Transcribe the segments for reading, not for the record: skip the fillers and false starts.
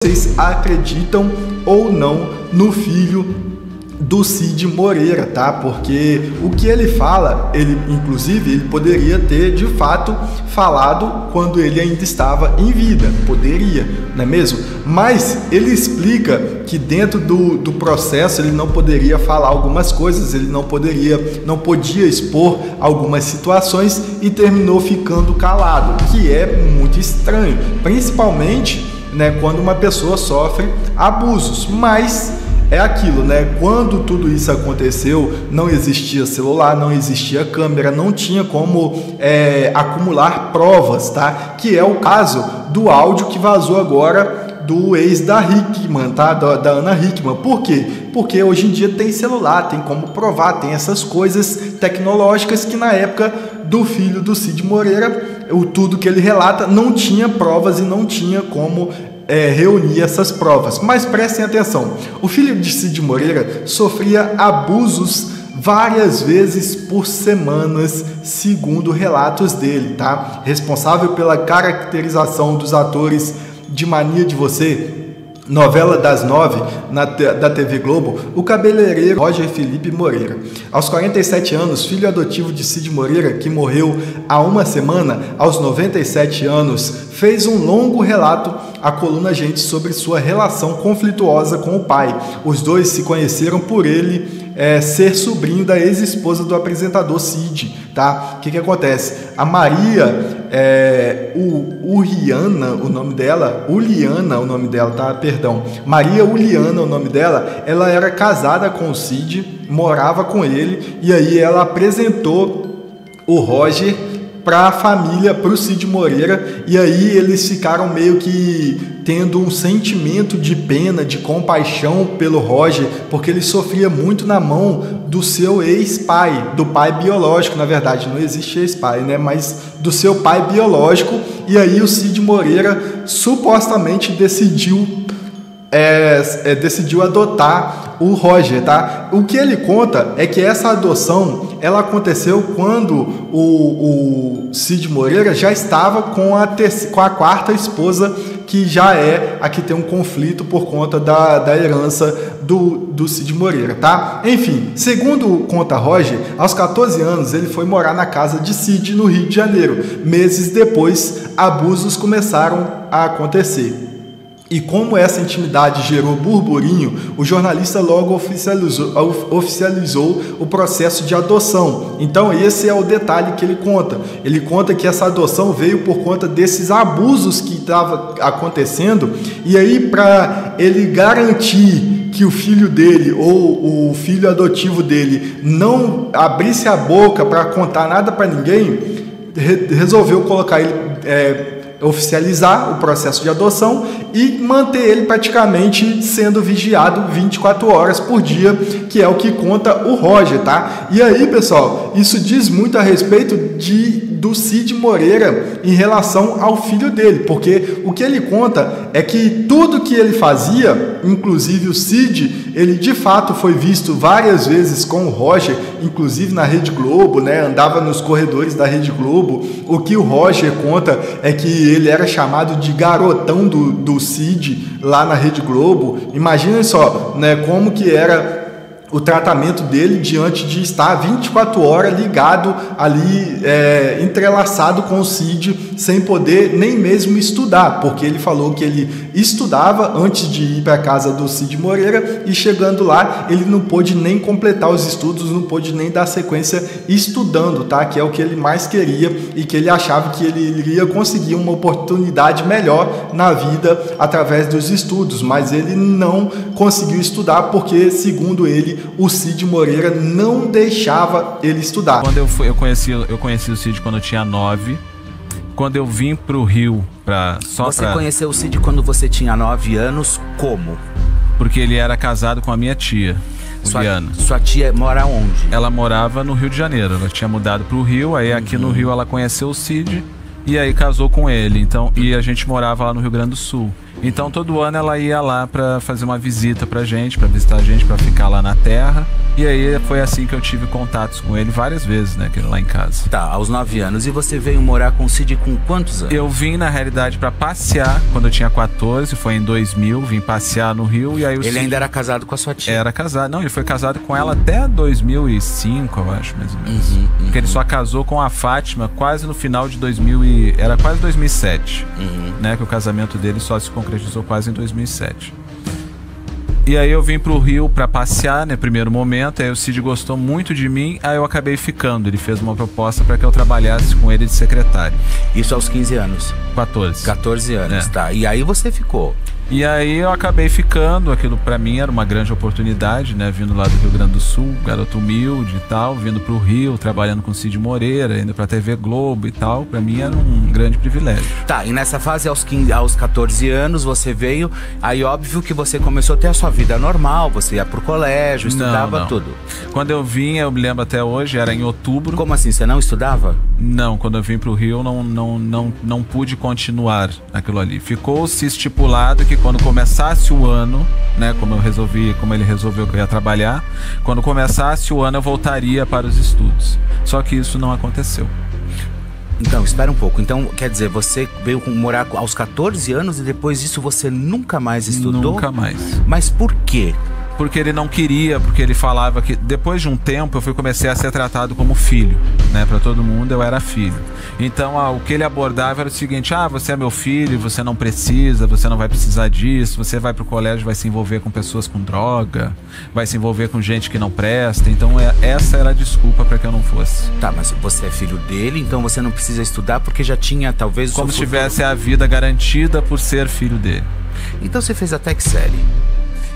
vocês acreditam ou não no filho do Cid Moreira, tá? Porque o que ele fala, inclusive, ele poderia ter de fato falado quando ele ainda estava em vida, poderia, não é mesmo? Mas ele explica que dentro do processo ele não poderia falar algumas coisas, ele não podia expor algumas situações e terminou ficando calado, que é muito estranho, principalmente, né, quando uma pessoa sofre abusos. Mas é aquilo, né? Quando tudo isso aconteceu, não existia celular, não existia câmera, não tinha como acumular provas, tá? Que é o caso do áudio que vazou agora do ex da Hickman, tá? Da Ana Hickman. Por quê? Porque hoje em dia tem celular, tem como provar, tem essas coisas tecnológicas que na época do filho do Cid Moreira, tudo que ele relata não tinha provas e não tinha como reunir essas provas. Mas prestem atenção, o filho de Cid Moreira sofria abusos várias vezes por semanas, segundo relatos dele, tá? Responsável pela caracterização dos atores de Mania de Você, novela das 9 da TV Globo, o cabeleireiro Roger Felipe Moreira. Aos 47 anos, filho adotivo de Cid Moreira, que morreu há uma semana, aos 97 anos, fez um longo relato à coluna Gente sobre sua relação conflituosa com o pai. Os dois se conheceram por ele ser sobrinho da ex-esposa do apresentador Cid, tá? O que acontece? A Maria Uliana, o nome dela, tá? Perdão. Maria Uliana, o nome dela, ela era casada com o Cid, morava com ele, e aí ela apresentou o Roger para a família, para o Cid Moreira, e aí eles ficaram meio que tendo um sentimento de pena, de compaixão pelo Roger, porque ele sofria muito na mão do seu ex-pai, do pai biológico, na verdade, não existe ex-pai, né? Mas do seu pai biológico, e aí o Cid Moreira supostamente decidiu adotar o Roger, tá? O que ele conta é que essa adoção, ela aconteceu quando o Cid Moreira já estava com a quarta esposa, que já é a que tem um conflito por conta da herança do Cid Moreira, tá? Enfim, segundo conta Roger, aos 14 anos ele foi morar na casa de Cid no Rio de Janeiro. Meses depois, abusos começaram a acontecer. E como essa intimidade gerou burburinho, o jornalista logo oficializou o processo de adoção. Então esse é o detalhe que ele conta. Ele conta que essa adoção veio por conta desses abusos que estavam acontecendo, e aí para ele garantir que o filho dele ou o filho adotivo dele não abrisse a boca para contar nada para ninguém, resolveu colocar ele oficializar o processo de adoção e manter ele praticamente sendo vigiado 24 horas por dia, que é o que conta o Roger, tá? E aí, pessoal, isso diz muito a respeito do Cid Moreira em relação ao filho dele, porque o que ele conta é que tudo que ele fazia, inclusive o Cid, ele de fato foi visto várias vezes com o Roger, inclusive na Rede Globo, né? Andava nos corredores da Rede Globo. O que o Roger conta é que ele era chamado de garotão do Cid lá na Rede Globo. Imaginem só, né, como que era o tratamento dele diante de estar 24 horas ligado ali, entrelaçado com o Cid, sem poder nem mesmo estudar, porque ele falou que ele estudava antes de ir para a casa do Cid Moreira, e chegando lá ele não pôde nem completar os estudos, não pôde nem dar sequência estudando, tá? Que é o que ele mais queria e que ele achava que ele iria conseguir uma oportunidade melhor na vida através dos estudos, mas ele não conseguiu estudar porque, segundo ele, o Cid Moreira não deixava ele estudar. Quando eu conheci o Cid quando eu tinha 9. Quando eu vim pro Rio Você conheceu o Cid quando você tinha 9 anos, como? Porque ele era casado com a minha tia, Juliana. Sua tia mora onde? Ela morava no Rio de Janeiro, ela tinha mudado pro Rio, aí aqui no Rio ela conheceu o Cid e aí casou com ele, então, e a gente morava lá no Rio Grande do Sul. Então todo ano ela ia lá pra fazer uma visita pra gente, pra visitar a gente, pra ficar lá na terra. E aí foi assim que eu tive contatos com ele várias vezes, né, lá em casa. Tá, aos 9 anos. E você veio morar com o Cid com quantos anos? Eu vim, na realidade, pra passear quando eu tinha 14, foi em 2000, vim passear no Rio e aí o Ele Cid ainda era casado com a sua tia? era casado. Não, ele foi casado com ela até 2005, eu acho, mais ou menos. Porque ele só casou com a Fátima quase no final de 2000 era quase 2007, né, que o casamento dele só se concretizou quase em 2007. E aí eu vim pro Rio pra passear, né, primeiro momento, aí o Cid gostou muito de mim, aí eu acabei ficando. Ele fez uma proposta para que eu trabalhasse com ele de secretário. Isso aos 15 anos? 14. 14 anos, É. tá. E aí você ficou? E aí eu acabei ficando, aquilo pra mim era uma grande oportunidade, né, vindo lá do Rio Grande do Sul, garoto humilde e tal, vindo pro Rio, trabalhando com Cid Moreira, indo pra TV Globo e tal, pra mim era um grande privilégio. Tá, e nessa fase, aos 14 anos, você veio, aí óbvio que você começou a ter a sua vida normal, você ia pro colégio, estudava Não. tudo. Quando eu vim, eu me lembro até hoje, era em outubro. Como assim, você não estudava? Não, quando eu vim pro Rio, não pude continuar aquilo ali. Ficou-se estipulado que quando começasse o ano, né, como ele resolveu que eu ia trabalhar, quando começasse o ano eu voltaria para os estudos. Só que isso não aconteceu. Então, espera um pouco. Então, quer dizer, você veio morar aos 14 anos e depois disso você nunca mais estudou? Nunca mais. Mas por quê? Porque ele não queria, porque ele falava que depois de um tempo eu comecei a ser tratado como filho, né? Para todo mundo eu era filho. Então o que ele abordava era o seguinte: você é meu filho, você não precisa, você não vai precisar disso, você vai pro colégio, vai se envolver com pessoas com droga, vai se envolver com gente que não presta. Então essa era a desculpa para que eu não fosse. Tá, mas você é filho dele, então você não precisa estudar porque já tinha talvez... Como se tivesse a vida garantida por ser filho dele. Então você fez até que série?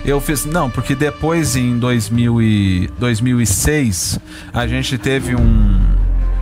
Eu fiz... Não, porque depois em 2006 a gente teve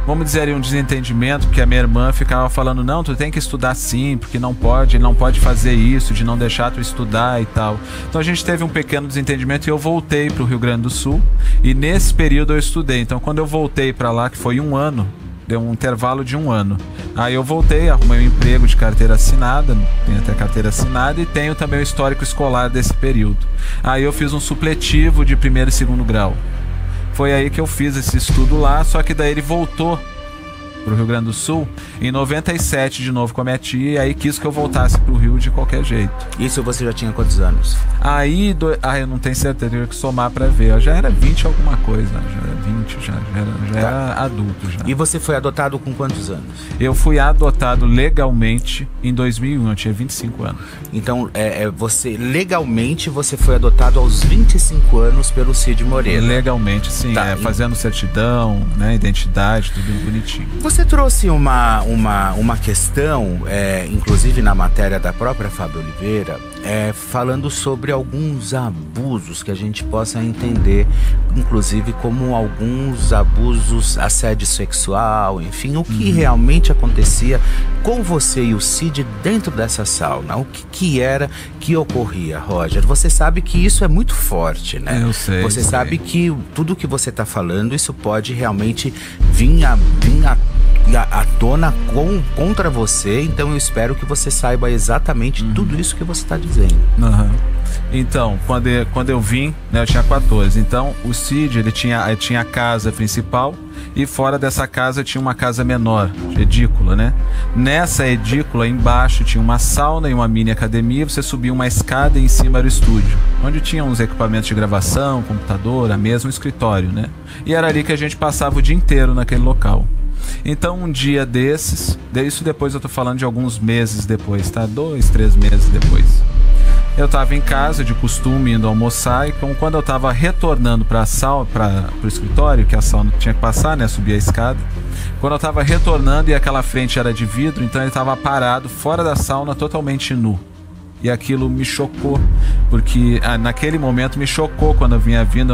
vamos dizer aí, um desentendimento, porque a minha irmã ficava falando: não, tu tem que estudar sim, porque não pode fazer isso, de não deixar tu estudar e tal. Então a gente teve um pequeno desentendimento e eu voltei pro Rio Grande do Sul e nesse período eu estudei. Então quando eu voltei para lá, que foi 1 ano, deu um intervalo de 1 ano. Aí eu voltei, arrumei um emprego de carteira assinada, tenho até carteira assinada e tenho também o histórico escolar desse período. Aí eu fiz um supletivo de 1º e 2º grau. Foi aí que eu fiz esse estudo lá, só que daí ele voltou pro Rio Grande do Sul em 97 de novo com a minha tia, e aí quis que eu voltasse pro Rio de qualquer jeito. Isso você já tinha quantos anos? Aí, eu não tenho certeza, eu tinha que somar pra ver. Eu já era 20 alguma coisa, já era 20, já era adulto já. E você foi adotado com quantos anos? Eu fui adotado legalmente em 2001, eu tinha 25 anos. Então, legalmente você foi adotado aos 25 anos pelo Cid Moreira? Legalmente, sim, Tá, fazendo certidão, né, identidade, tudo bonitinho. Você trouxe uma questão, inclusive na matéria da própria Fábio Oliveira, falando sobre alguns abusos que a gente possa entender, inclusive como alguns abusos, assédio sexual, enfim, o que realmente acontecia com você e o Cid dentro dessa sauna. O que era que ocorria, Roger? Você sabe que isso é muito forte, né? Eu sei. Você sabe que tudo que você está falando, isso pode realmente vir à tona contra você. Então eu espero que você saiba exatamente tudo isso que você está dizendo. Então, quando eu vim, né, eu tinha 14. Então o Cid, ele tinha a casa principal e fora dessa casa tinha uma casa menor, edícula, né? Nessa edícula embaixo tinha uma sauna e uma mini academia. Você subia uma escada e em cima era o estúdio, onde tinha uns equipamentos de gravação, computador, a mesa, um escritório, né? E era ali que a gente passava o dia inteiro naquele local. Então um dia desses, isso depois eu tô falando de alguns meses depois, tá? 2, 3 meses depois. Eu tava em casa, de costume, indo almoçar, e quando eu tava retornando pro escritório, que a sauna tinha que passar, né? Subir a escada. Quando eu tava retornando e aquela frente era de vidro, então ele tava parado fora da sauna, totalmente nu. E aquilo me chocou, porque naquele momento me chocou quando eu vinha vindo,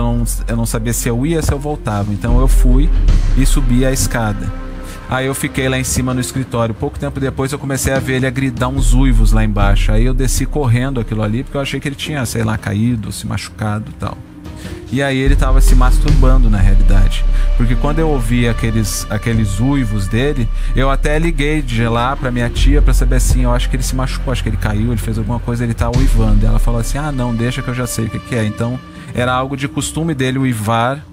eu não sabia se eu ia, se eu voltava. Então eu fui e subi a escada. Aí eu fiquei lá em cima no escritório. Pouco tempo depois eu comecei a ver ele gritar uns uivos lá embaixo. Aí eu desci correndo aquilo ali, porque eu achei que ele tinha, sei lá, caído, se machucado e tal. E aí ele estava se masturbando na realidade. Porque quando eu ouvi aqueles uivos dele, eu até liguei de lá pra minha tia pra saber assim, eu acho que ele se machucou, acho que ele caiu, ele fez alguma coisa, ele tá uivando. E ela falou assim, ah não, deixa que eu já sei o que é. Então era algo de costume dele uivar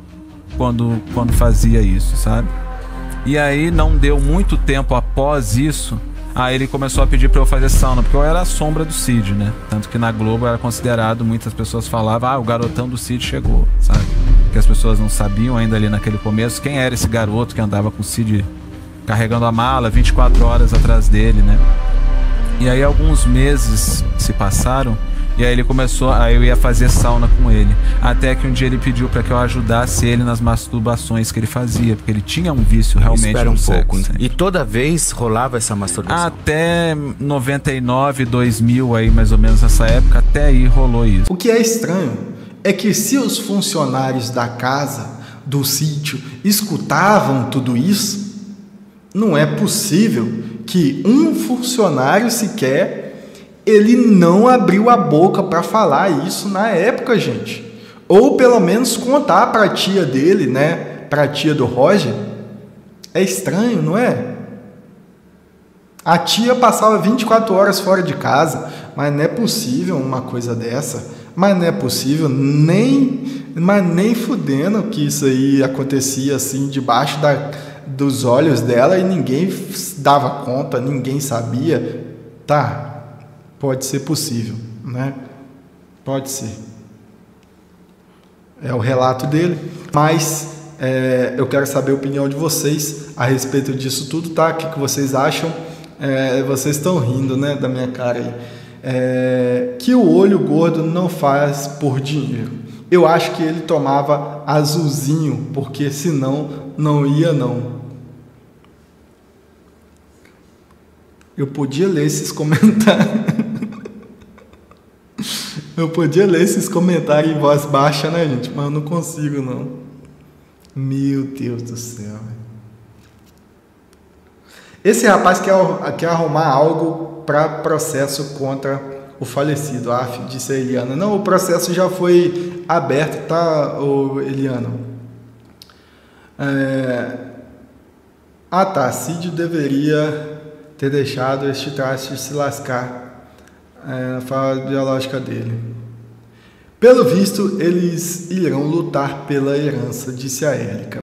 quando fazia isso, sabe? E aí não deu muito tempo após isso, aí ele começou a pedir pra eu fazer sauna, porque eu era a sombra do Cid, né? Tanto que na Globo era considerado, muitas pessoas falavam, ah, o garotão do Cid chegou, sabe? Que as pessoas não sabiam ainda ali naquele começo quem era esse garoto que andava com o Cid carregando a mala 24 horas atrás dele, né? E aí alguns meses se passaram, e aí ele começou, aí eu ia fazer sauna com ele. Até que um dia ele pediu pra que eu ajudasse ele nas masturbações que ele fazia, porque ele tinha um vício realmente. Espera um pouco. Sexo, e toda vez rolava essa masturbação? Até 99, 2000 aí, mais ou menos nessa época, até aí rolou isso. O que é estranho é que se os funcionários da casa, do sítio, escutavam tudo isso, não é possível que um funcionário sequer ele não abriu a boca para falar isso na época, gente. Ou pelo menos contar para a tia dele, né? Para a tia do Roger. É estranho, não é? A tia passava 24 horas fora de casa, mas não é possível uma coisa dessa. Mas não é possível mas nem fudendo que isso aí acontecia assim debaixo dos olhos dela e ninguém dava conta, ninguém sabia. Tá. Pode ser possível, né? Pode ser. É o relato dele. Mas eu quero saber a opinião de vocês a respeito disso tudo, tá? O que vocês acham? Vocês estão rindo, né? Da minha cara aí. Que o olho gordo não faz por dinheiro. Eu acho que ele tomava azulzinho, porque senão não ia não. Eu podia ler esses comentários. Eu podia ler esses comentários em voz baixa, né, gente? Mas eu não consigo, não. Meu Deus do céu. Esse rapaz quer arrumar algo para processo contra o falecido. Disse a Eliana. Não, o processo já foi aberto, tá, Eliana? Tá. Cid deveria ter deixado este traste se lascar. A fala biológica dele. Pelo visto, eles irão lutar pela herança, disse a Érica.